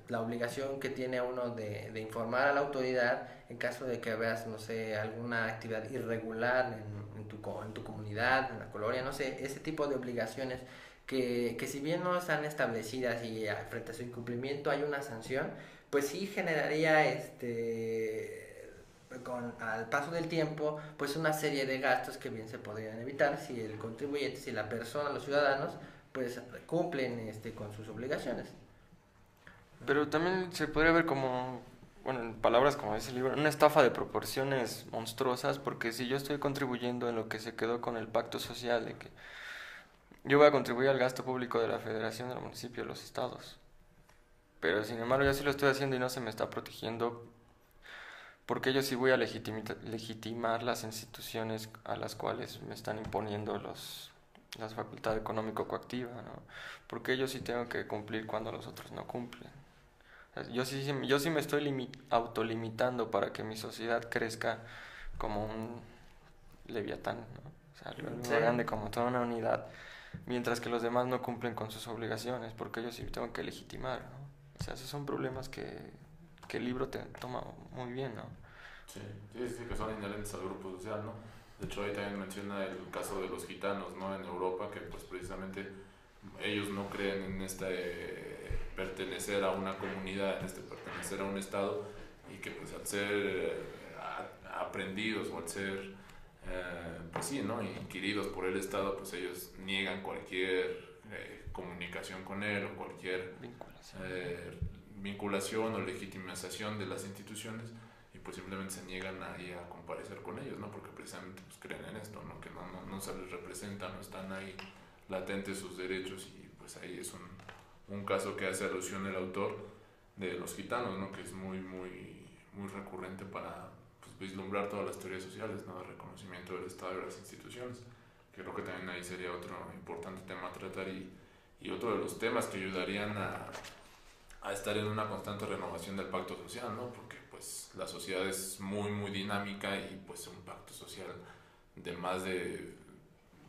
la obligación que tiene uno de informar a la autoridad en caso de que veas, no sé, alguna actividad irregular en tu comunidad, en la colonia, no sé, ese tipo de obligaciones que si bien no están establecidas y frente a su incumplimiento hay una sanción, pues sí generaría al paso del tiempo, pues una serie de gastos que bien se podrían evitar si el contribuyente, si la persona, los ciudadanos, pues cumplen con sus obligaciones. Pero también se podría ver como, bueno, en palabras como dice el libro, una estafa de proporciones monstruosas, porque si yo estoy contribuyendo en lo que se quedó con el pacto social, de que yo voy a contribuir al gasto público de la federación, del municipio, de los estados. Pero sin embargo yo sí lo estoy haciendo y no se me está protegiendo, porque yo sí voy a legitimar las instituciones a las cuales me están imponiendo las facultades económico-coactiva, ¿no? Porque yo sí tengo que cumplir cuando los otros no cumplen. O sea, yo sí me estoy autolimitando para que mi sociedad crezca como un leviatán, ¿no? O sea, algo Sí. grande, como toda una unidad, mientras que los demás no cumplen con sus obligaciones, porque yo sí tengo que legitimar, ¿no? O sea, esos son problemas que el libro te toma muy bien, ¿no? Sí, sí, que son inherentes al grupo social, ¿no? De hecho, ahí también menciona el caso de los gitanos, ¿no? En Europa, que pues precisamente ellos no creen en pertenecer a una comunidad, en pertenecer a un estado, y que pues al ser aprendidos o al ser, pues sí, ¿no? Inquiridos por el estado, pues ellos niegan cualquier comunicación con él o cualquier vinculación o legitimización de las instituciones, y pues simplemente se niegan ahí a comparecer con ellos, ¿no? Porque precisamente pues creen en esto, ¿no? Que no se les representa, no están ahí latentes sus derechos, y pues ahí es un caso que hace alusión el autor de los gitanos, ¿no? Que es muy recurrente para pues, vislumbrar todas las teorías sociales, ¿no? De reconocimiento del Estado y de las instituciones, que creo que también ahí sería otro importante tema a tratar, y otro de los temas que ayudarían a estar en una constante renovación del pacto social, ¿no? Porque pues la sociedad es muy dinámica, y pues un pacto social de más de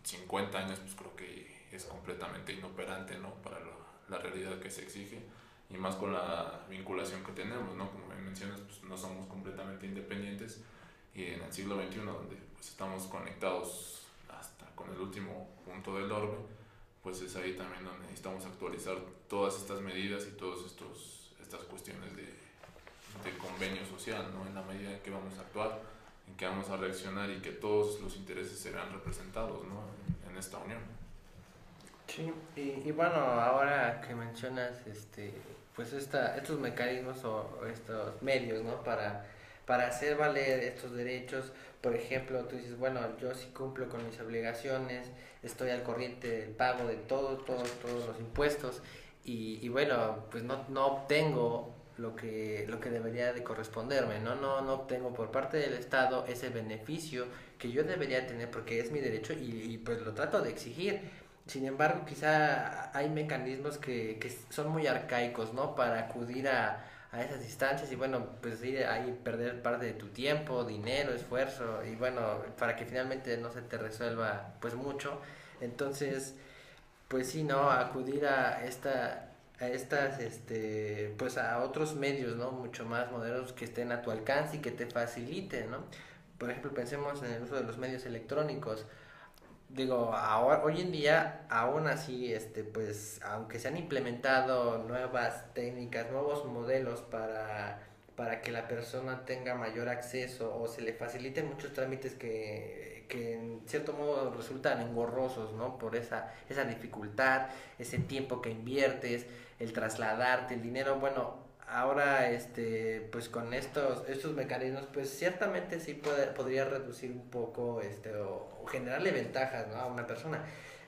50 años pues creo que es completamente inoperante, ¿no? Para la realidad que se exige, y más con la vinculación que tenemos, ¿no? Como mencionas, pues no somos completamente independientes, y en el siglo XXI, donde pues estamos conectados hasta con el último punto del orbe, pues es ahí también donde necesitamos actualizar todas estas medidas y todas estas cuestiones de convenio social, ¿no? En la medida en que vamos a actuar, en que vamos a reaccionar, y que todos los intereses se vean representados, ¿no? En esta unión. Sí, y bueno, ahora que mencionas pues estos mecanismos o estos medios, ¿no? Para hacer valer estos derechos, por ejemplo, tú dices, bueno, yo sí cumplo con mis obligaciones, estoy al corriente del pago de todos los impuestos, y bueno, pues no obtengo lo que debería de corresponderme, no obtengo por parte del Estado ese beneficio que yo debería tener porque es mi derecho, y pues lo trato de exigir. Sin embargo, quizá hay mecanismos que son muy arcaicos, ¿no? Para acudir a esas instancias, y bueno, pues ir ahí, perder parte de tu tiempo, dinero, esfuerzo, y bueno, para que finalmente no se te resuelva pues mucho. Entonces, pues sí, ¿no? Acudir a estas, pues a otros medios, ¿no? Mucho más modernos, que estén a tu alcance y que te faciliten, ¿no? Por ejemplo, pensemos en el uso de los medios electrónicos. Digo, ahora, hoy en día, aún así, pues, aunque se han implementado nuevas técnicas, nuevos modelos para que la persona tenga mayor acceso o se le faciliten muchos trámites que en cierto modo resultan engorrosos, ¿no? Por esa dificultad, ese tiempo que inviertes, el trasladarte, el dinero, bueno, ahora pues con estos mecanismos pues ciertamente sí podría reducir un poco o generarle ventajas, ¿no? A una persona.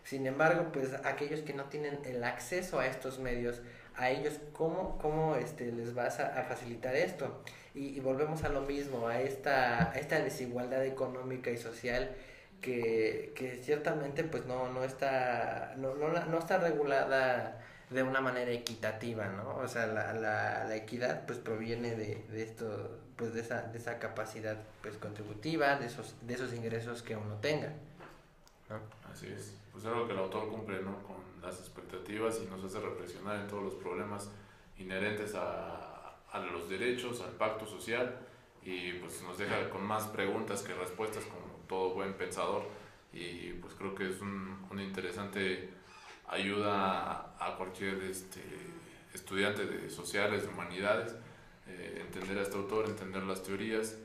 Sin embargo, pues aquellos que no tienen el acceso a estos medios, a ellos cómo les vas a facilitar esto, y volvemos a lo mismo, a esta desigualdad económica y social que ciertamente pues no está regulada de una manera equitativa, ¿no? O sea, la equidad pues proviene de esto, pues de esa capacidad pues contributiva, de esos ingresos que uno tenga, ¿no? Así es, pues es algo que el autor cumple, ¿no? Con las expectativas, y nos hace reflexionar en todos los problemas inherentes a los derechos, al pacto social, y pues nos deja con más preguntas que respuestas, como todo buen pensador, y pues creo que es una interesante ayuda a cualquier estudiante de sociales, de humanidades, entender a este autor, entender las teorías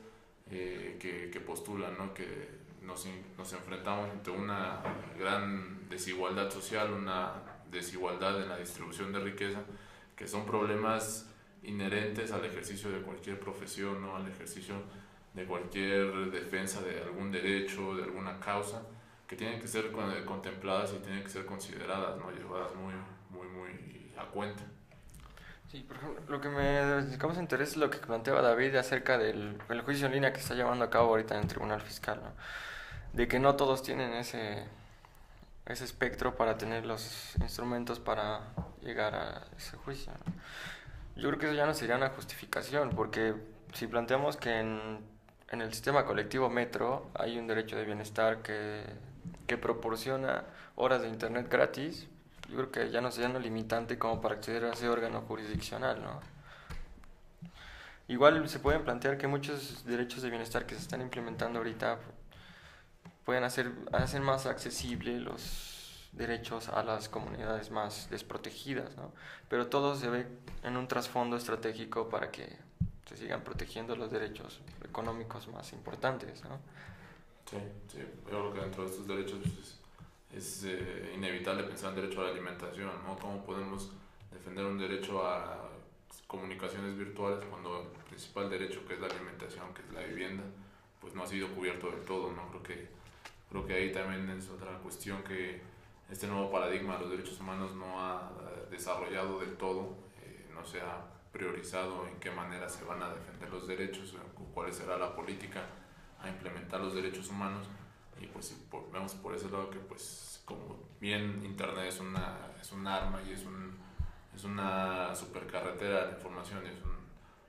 que postulan, ¿no? Que nos enfrentamos ante una gran desigualdad social, una desigualdad en la distribución de riqueza, que son problemas inherentes al ejercicio de cualquier profesión, ¿no? Al ejercicio de cualquier defensa de algún derecho, de alguna causa, que tienen que ser contempladas y tienen que ser consideradas, ¿no? Llevadas muy a cuenta. Sí, por ejemplo, lo que me causa interés es lo que planteaba David acerca del juicio en línea que se está llevando a cabo ahorita en el Tribunal Fiscal, ¿no? De que no todos tienen ese espectro para tener los instrumentos para llegar a ese juicio, ¿no? Yo creo que eso ya no sería una justificación, porque si planteamos que en el sistema colectivo Metro hay un derecho de bienestar que proporciona horas de internet gratis, yo creo que ya no sería una limitante como para acceder a ese órgano jurisdiccional, ¿no? Igual se pueden plantear que muchos derechos de bienestar que se están implementando ahorita pueden hacen más accesible los derechos a las comunidades más desprotegidas, ¿no? Pero todo se ve en un trasfondo estratégico para que se sigan protegiendo los derechos económicos más importantes, ¿no? Sí, yo creo que dentro de estos derechos pues, es inevitable pensar en derecho a la alimentación, ¿no? ¿Cómo podemos defender un derecho a comunicaciones virtuales cuando el principal derecho, que es la alimentación, que es la vivienda, pues no ha sido cubierto del todo, ¿no? Creo que ahí también es otra cuestión que este nuevo paradigma de los derechos humanos no ha desarrollado del todo, no se ha priorizado en qué manera se van a defender los derechos, cuál será la política a implementar los derechos humanos. Y pues si vemos por ese lado que pues como bien internet es un arma y es una supercarretera de información y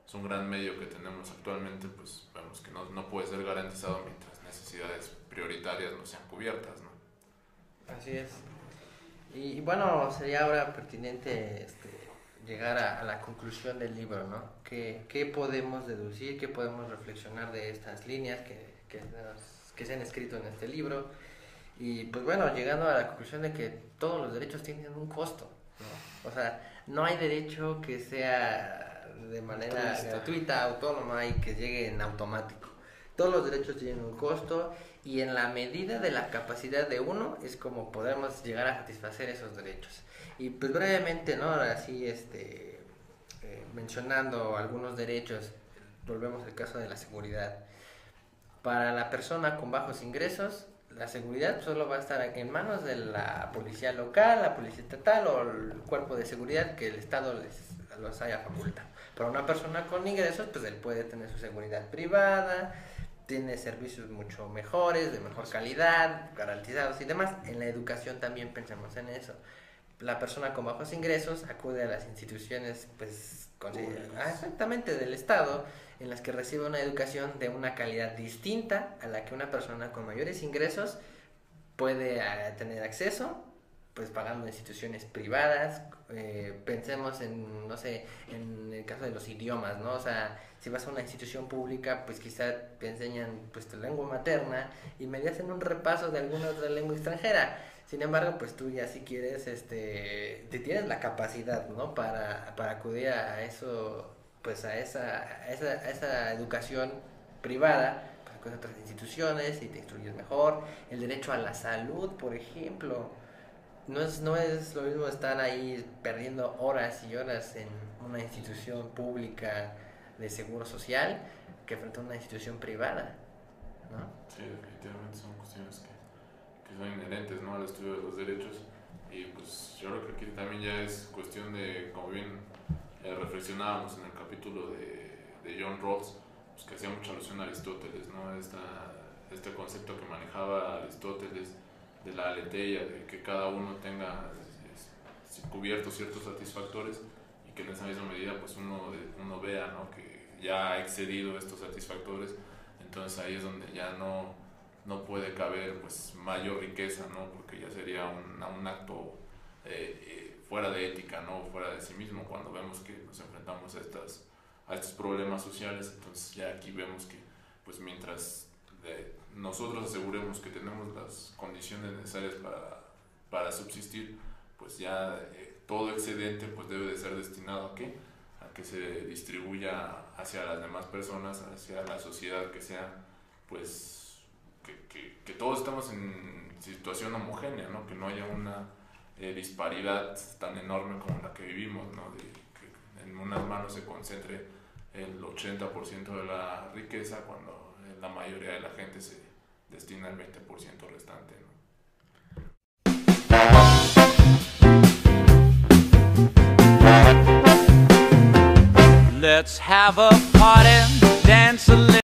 es un gran medio que tenemos actualmente, pues vemos que no puede ser garantizado mientras necesidades prioritarias no sean cubiertas, ¿no? Así es. Y bueno, sería ahora pertinente llegar a la conclusión del libro, ¿no? ¿Qué podemos deducir, qué podemos reflexionar de estas líneas que se han escrito en este libro? Y pues bueno, llegando a la conclusión de que todos los derechos tienen un costo, ¿no? O sea, no hay derecho que sea de manera gratuita, autónoma y que llegue en automático. Todos los derechos tienen un costo y en la medida de la capacidad de uno es como podemos llegar a satisfacer esos derechos. Y pues brevemente, ¿no? Así, mencionando algunos derechos, volvemos al caso de la seguridad. Para la persona con bajos ingresos, la seguridad solo va a estar en manos de la policía local, la policía estatal o el cuerpo de seguridad que el Estado los haya facultado. Para una persona con ingresos, pues él puede tener su seguridad privada, tiene servicios mucho mejores, de mejor calidad, garantizados y demás. En la educación también pensamos en eso. La persona con bajos ingresos acude a las instituciones, pues, exactamente del Estado, en las que recibe una educación de una calidad distinta a la que una persona con mayores ingresos puede tener acceso, pues pagando instituciones privadas. Pensemos en, no sé, en el caso de los idiomas, ¿no? O sea, si vas a una institución pública, pues quizá te enseñan pues tu lengua materna y me hacen un repaso de alguna otra lengua extranjera. Sin embargo, pues tú ya si quieres, te tienes la capacidad, ¿no? Para acudir a eso, pues a esa educación privada, pues con otras instituciones y te instruyes mejor. El derecho a la salud, por ejemplo. No es lo mismo estar ahí perdiendo horas y horas en una institución pública de seguro social que frente a una institución privada, ¿no? Sí, definitivamente son cuestiones que son inherentes, ¿no?, al estudio de los derechos. Y pues yo creo que aquí también ya es cuestión de, como bien reflexionábamos en el capítulo de John Rawls, pues que hacía mucha alusión a Aristóteles, ¿no? Este concepto que manejaba Aristóteles de la aletheia, de que cada uno tenga cubiertos ciertos satisfactores y que en esa misma medida pues uno vea, ¿no?, que ya ha excedido estos satisfactores. Entonces ahí es donde ya no puede caber pues mayor riqueza, ¿no?, porque ya sería un acto fuera de ética, ¿no?, fuera de sí mismo, cuando vemos que nos enfrentamos a estos problemas sociales. Entonces ya aquí vemos que pues mientras nosotros aseguremos que tenemos las condiciones necesarias para subsistir, pues ya todo excedente pues debe de ser destinado a que se distribuya hacia las demás personas, hacia la sociedad, que sea pues que todos estamos en situación homogénea, ¿no?, que no haya una disparidad tan enorme como la que vivimos, ¿no?, de que en unas manos se concentre el 80% de la riqueza cuando la mayoría de la gente se destina el 20% restante, ¿no? Let's have a party, dance a little.